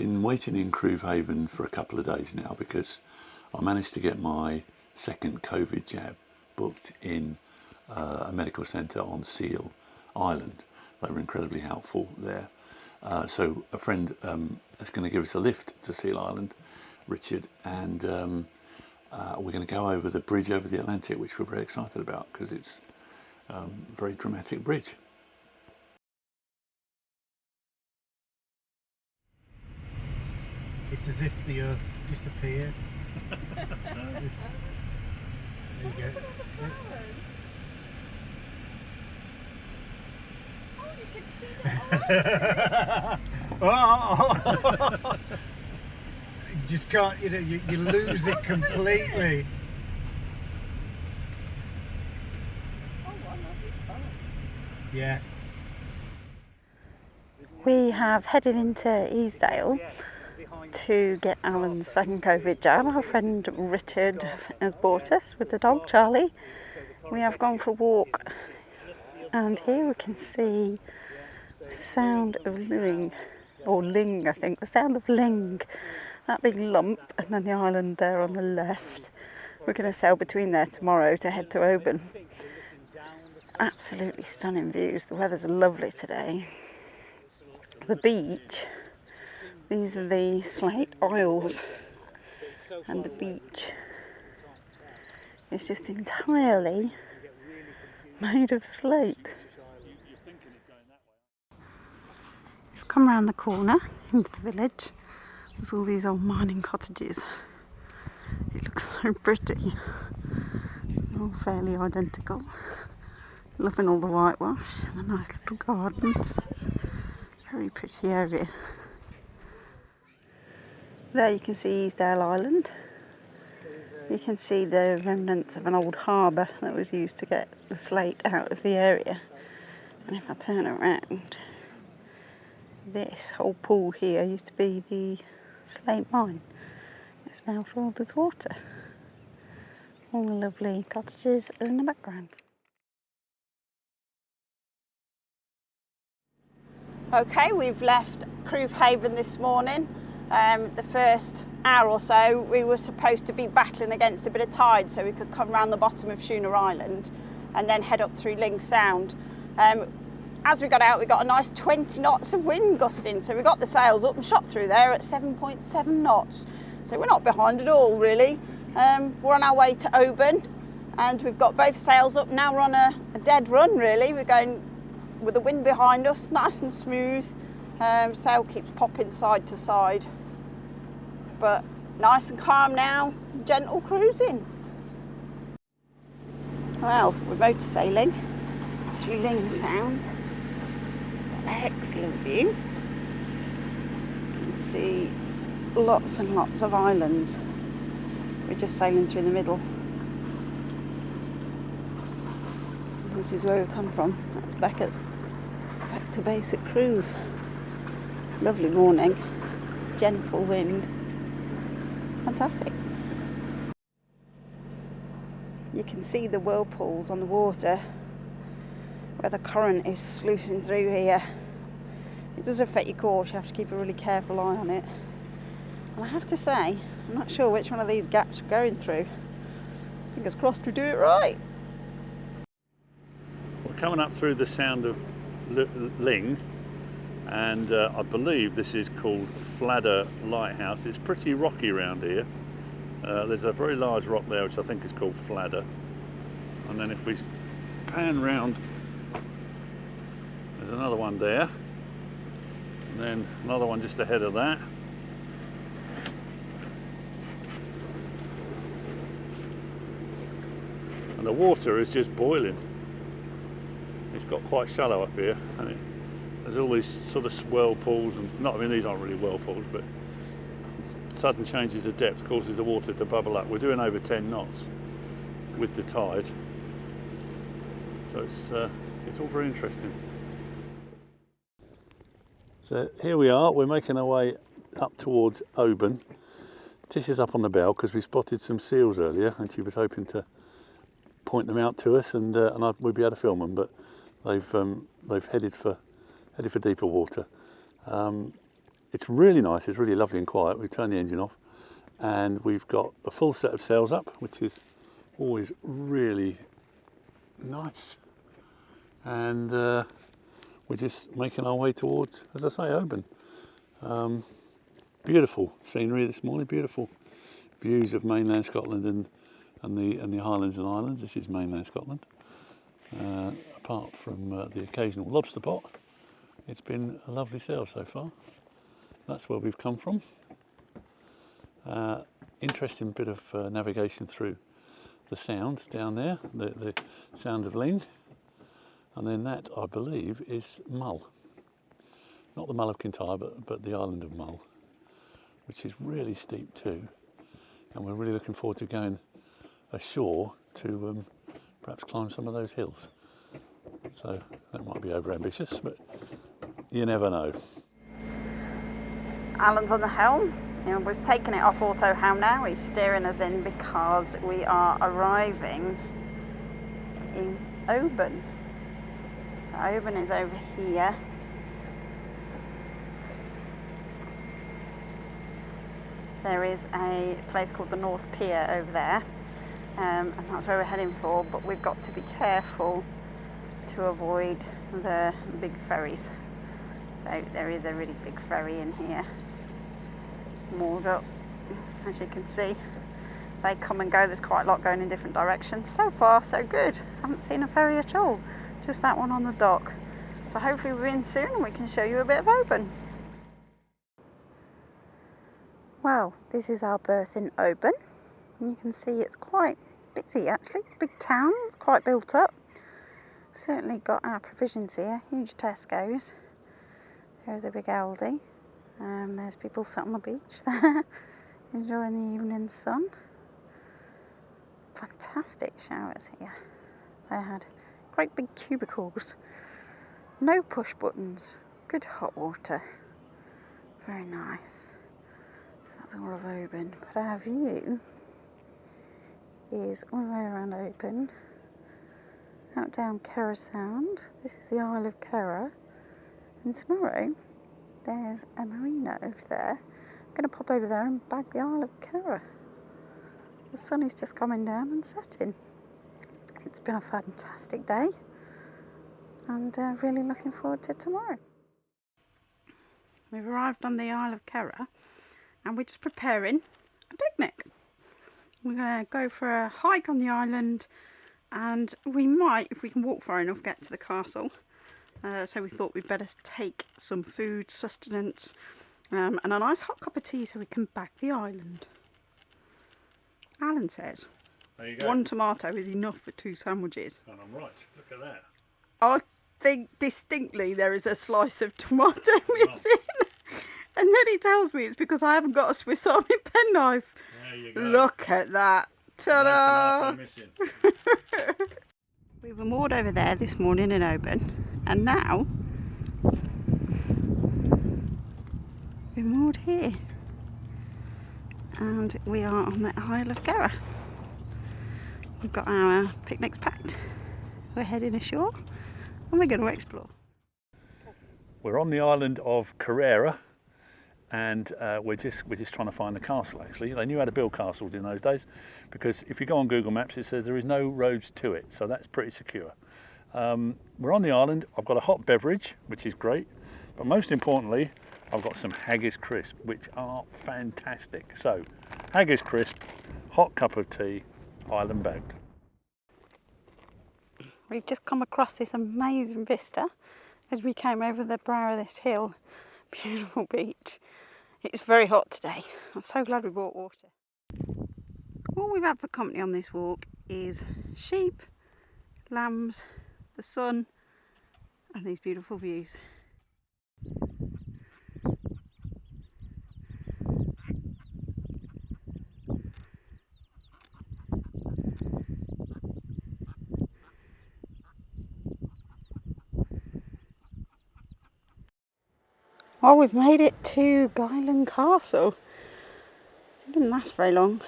been waiting in Craobh Haven for a couple of days now because I managed to get my second COVID jab booked in a medical centre on Seal Island. They were incredibly helpful there. So a friend is going to give us a lift to Seal Island, Richard, and we're going to go over the bridge over the Atlantic, which we're very excited about because it's a very dramatic bridge. It's as if the Earth's disappeared. There you go. Oh, you can see the Oh! You just can't, you know, you lose it completely. Oh, I love it. Yeah. We have headed into Easdale to get Alan's second COVID jab. Our friend Richard has brought us with the dog Charlie. We have gone for a walk, and here we can see the sound of Luing, or Ling I think, the sound of Ling, that big lump, and then the island there on the left. We're going to sail between there tomorrow to head to Oban. Absolutely stunning views. The weather's lovely today. The beach, these are the slate isles, and the beach is just entirely made of slate. We've come round the corner into the village. There's all these old mining cottages. It looks so pretty, all fairly identical. Loving all the whitewash and the nice little gardens. Very pretty area. There you can see Easdale Island. You can see the remnants of an old harbour that was used to get the slate out of the area. And if I turn around, this whole pool here used to be the slate mine. It's now filled with water. All the lovely cottages are in the background. Okay, we've left Craobh Haven this morning. The first hour or so we were supposed to be battling against a bit of tide so we could come round the bottom of Schooner Island and then head up through Luing Sound. As we got out, we got a nice 20 knots of wind gusting, so we got the sails up and shot through there at 7.7 knots. So we're not behind at all really. We're on our way to Oban and we've got both sails up. Now we're on a dead run really. We're going with the wind behind us, nice and smooth. Sail keeps popping side to side. But nice and calm now, gentle cruising. Well, we're motor sailing through Luing Sound. Excellent view. You can see lots and lots of islands. We're just sailing through the middle. This is where we've come from. That's back to base at Craobh. Lovely morning, gentle wind. Fantastic. You can see the whirlpools on the water where the current is sluicing through here. It does affect your course, you have to keep a really careful eye on it. And I have to say, I'm not sure which one of these gaps we're going through. Fingers crossed we do it right. We're coming up through the sound of Ling, and I believe this is called Fladder Lighthouse. It's pretty rocky around here. There's a very large rock there which I think is called Fladder, and then if we pan round, there's another one there, and then another one just ahead of that. And the water is just boiling. It's got quite shallow up here, and there's all these sort of whirlpools, and I mean these aren't really whirlpools, but sudden changes of depth causes the water to bubble up. We're doing over 10 knots with the tide, so it's all very interesting. So here we are, we're making our way up towards Oban. Tish is up on the bow because we spotted some seals earlier, and she was hoping to point them out to us, and we'd be able to film them, but they've headed for deeper water. it's really nice, it's really lovely and quiet. We've turned the engine off and we've got a full set of sails up, which is always really nice. And we're just making our way towards, as I say, Oban. Beautiful scenery this morning, beautiful views of mainland Scotland and the Highlands and Islands. This is mainland Scotland. Apart from the occasional lobster pot, it's been a lovely sail so far. That's where we've come from. Interesting bit of navigation through the sound down there, the sound of Luing. And then that, I believe, is Mull. Not the Mull of Kintyre, but the island of Mull, which is really steep too. And we're really looking forward to going ashore to perhaps climb some of those hills. So that might be over-ambitious, but you never know. Alan's on the helm. We've taken it off auto helm now. He's steering us in because we are arriving in Oban. So Oban is over here. There is a place called the North Pier over there, and that's where we're heading for, but we've got to be careful to avoid the big ferries. So there is a really big ferry in here, moored up, as you can see. They come and go, there's quite a lot going in different directions. So far so good, haven't seen a ferry at all, just that one on the dock. So hopefully we're in soon and we can show you a bit of Oban. Well, this is our berth in Oban. You can see it's quite busy actually. It's a big town, it's quite built up. Certainly got our provisions here, huge Tesco's. There's a big Aldi. There's people sat on the beach there, enjoying the evening sun. Fantastic showers here. They had great big cubicles, no push buttons, good hot water. Very nice. That's all of Oban, but our view is all the way around Oban, out down Kerrera Sound. This is the Isle of Kerrera, and tomorrow there's a marina over there. I'm going to pop over there and bag the Isle of Kerrera. The sun is just coming down and setting. It's been a fantastic day, and really looking forward to tomorrow. We've arrived on the Isle of Kerrera and we're just preparing a picnic. We're going to go for a hike on the island, and we might, if we can walk far enough, get to the castle. So we thought we'd better take some food, sustenance, and a nice hot cup of tea so we can back the island. Alan says There you go. 1 tomato is enough for 2 sandwiches. And I'm right, look at that. I think distinctly there is a slice of tomato missing. And then he tells me it's because I haven't got a Swiss Army penknife. There you go. Look at that. Ta-da! Missing. We were moored over there this morning in Oban, and now we're moored here. And we are on the Isle of Kerrera. We've got our picnics packed. We're heading ashore and we're going to explore. We're on the island of Kerrera, and we're just trying to find the castle. Actually, they knew how to build castles in those days, because if you go on Google Maps, it says there is no roads to it, so that's pretty secure. We're on the island. I've got a hot beverage, which is great, but most importantly, I've got some haggis crisp, which are fantastic. So, haggis crisp, hot cup of tea, island bagged. We've just come across this amazing vista as we came over the brow of this hill. Beautiful beach. It's very hot today. I'm so glad we brought water. All we've had for company on this walk is sheep, lambs, the sun, and these beautiful views. Well, we've made it to Gylen Castle. It didn't last very long,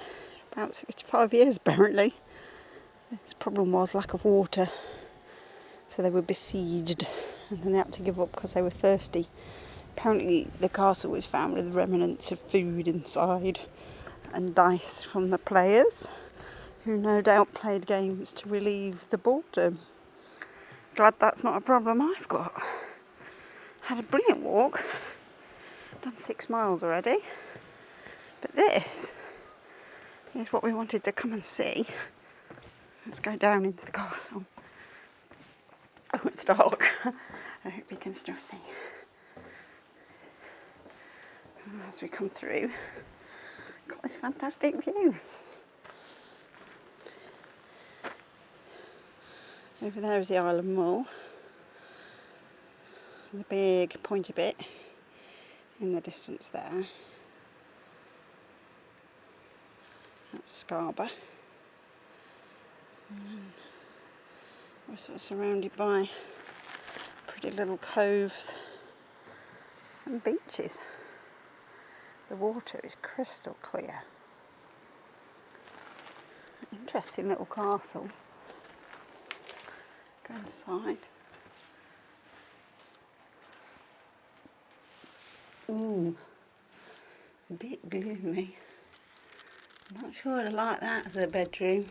about 65 years apparently. Its problem was lack of water, so they were besieged and then they had to give up because they were thirsty. Apparently the castle was found with remnants of food inside and dice from the players, who no doubt played games to relieve the boredom. Glad that's not a problem I've got. Had a brilliant walk. Done 6 miles already. But this is what we wanted to come and see. Let's go down into the castle. Oh, it's dark. I hope you can still see. As we come through, got this fantastic view. Over there is the Isle of Mull, the big pointy bit in the distance there. That's Craobh. And we're sort of surrounded by pretty little coves and beaches. The water is crystal clear. Interesting little castle. Go inside. Ooh, it's a bit gloomy. I'm not sure I like that as a bedroom.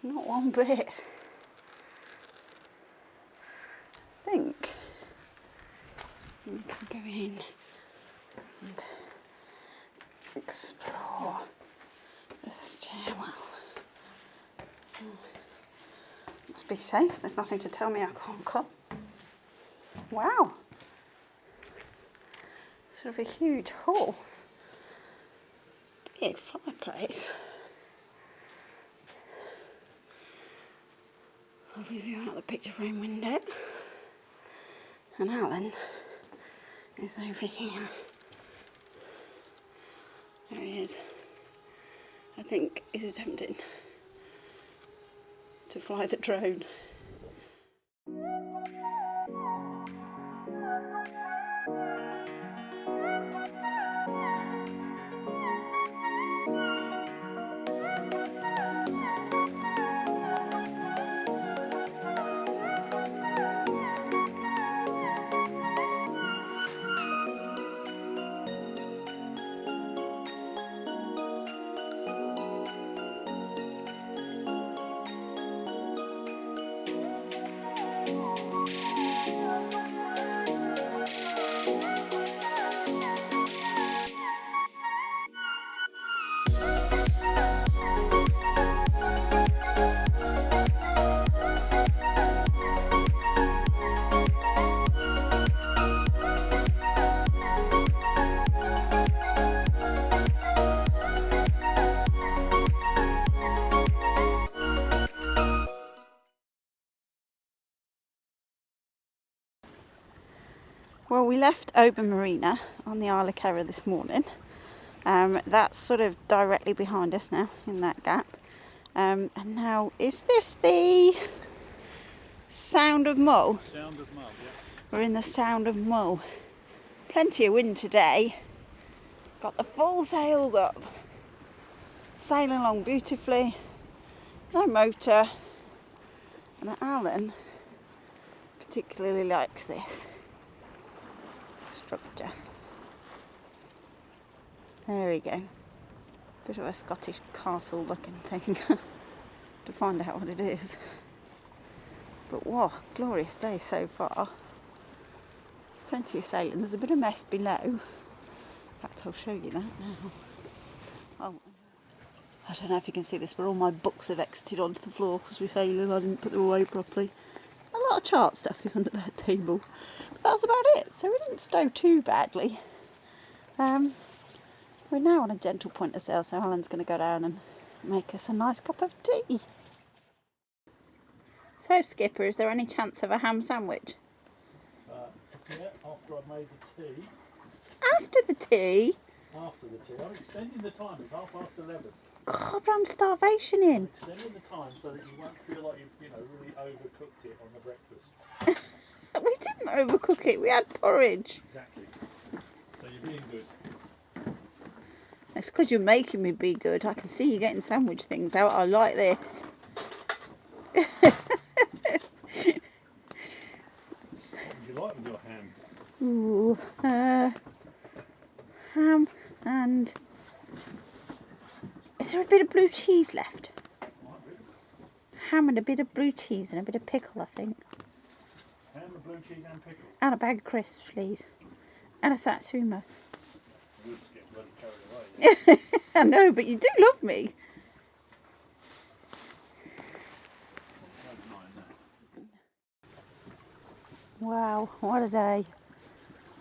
Not one bit. I think we can go in and explore the stairwell. Must be safe, there's nothing to tell me I can't come. Wow. Sort of a huge hall. Big fireplace. Lovely view out the picture frame window. And Alan is over here. There he is. I think he's attempting to fly the drone. Well, we left Oban Marina on the Isle of Kerrera this morning. That's sort of directly behind us now in that gap. And now, is this the Sound of Mull? Sound of Mull, yeah. We're in the Sound of Mull. Plenty of wind today. Got the full sails up. Sailing along beautifully. No motor. And Alan particularly likes this structure. There we go. Bit of a Scottish castle looking thing to find out what it is. But what glorious day so far. Plenty of sailing. There's a bit of mess below. In fact, I'll show you that now. Oh, I don't know if you can see this, but all my books have exited onto the floor because we're sailing. I didn't put them away properly. A lot of chart stuff is under that table. But that's about it. So we didn't stow too badly. We're now on a gentle point of sail, so Alan's going to go down and make us a nice cup of tea. So, Skipper, is there any chance of a ham sandwich? Yeah, after I've made the tea. After the tea? After the tea. I'm extending the time. It's 11:30. God, but I'm starvationing. Extending the time so that you won't feel like you've, really overcooked it on the breakfast. We didn't overcook it. We had porridge. Exactly. So you're being good. It's because you're making me be good. I can see you getting sandwich things out. I like this. What would you like with your ham? Ooh. And is there a bit of blue cheese left? Ham and a bit of blue cheese and a bit of pickle, I think. Ham, blue cheese and pickle. And a bag of crisps, please. And a satsuma. We'll just get bloody carried away. I know, but you do love me. Wow, what a day.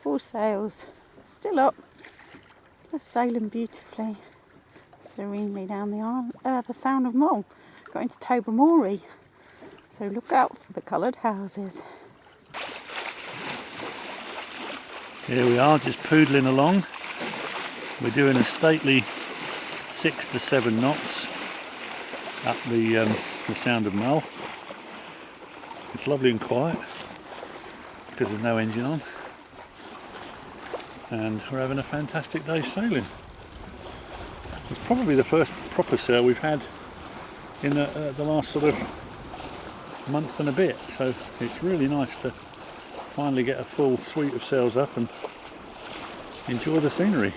Full sails, still up, just sailing beautifully, serenely down the island, the Sound of Mull, going to Tobermory. So look out for the coloured houses. Here we are, just poodling along. We're doing a stately 6 to 7 knots up the Sound of Mull. It's lovely and quiet because there's no engine on, and we're having a fantastic day sailing. It's probably the first proper sail we've had in the last sort of month and a bit, so it's really nice to finally get a full suite of sails up and enjoy the scenery.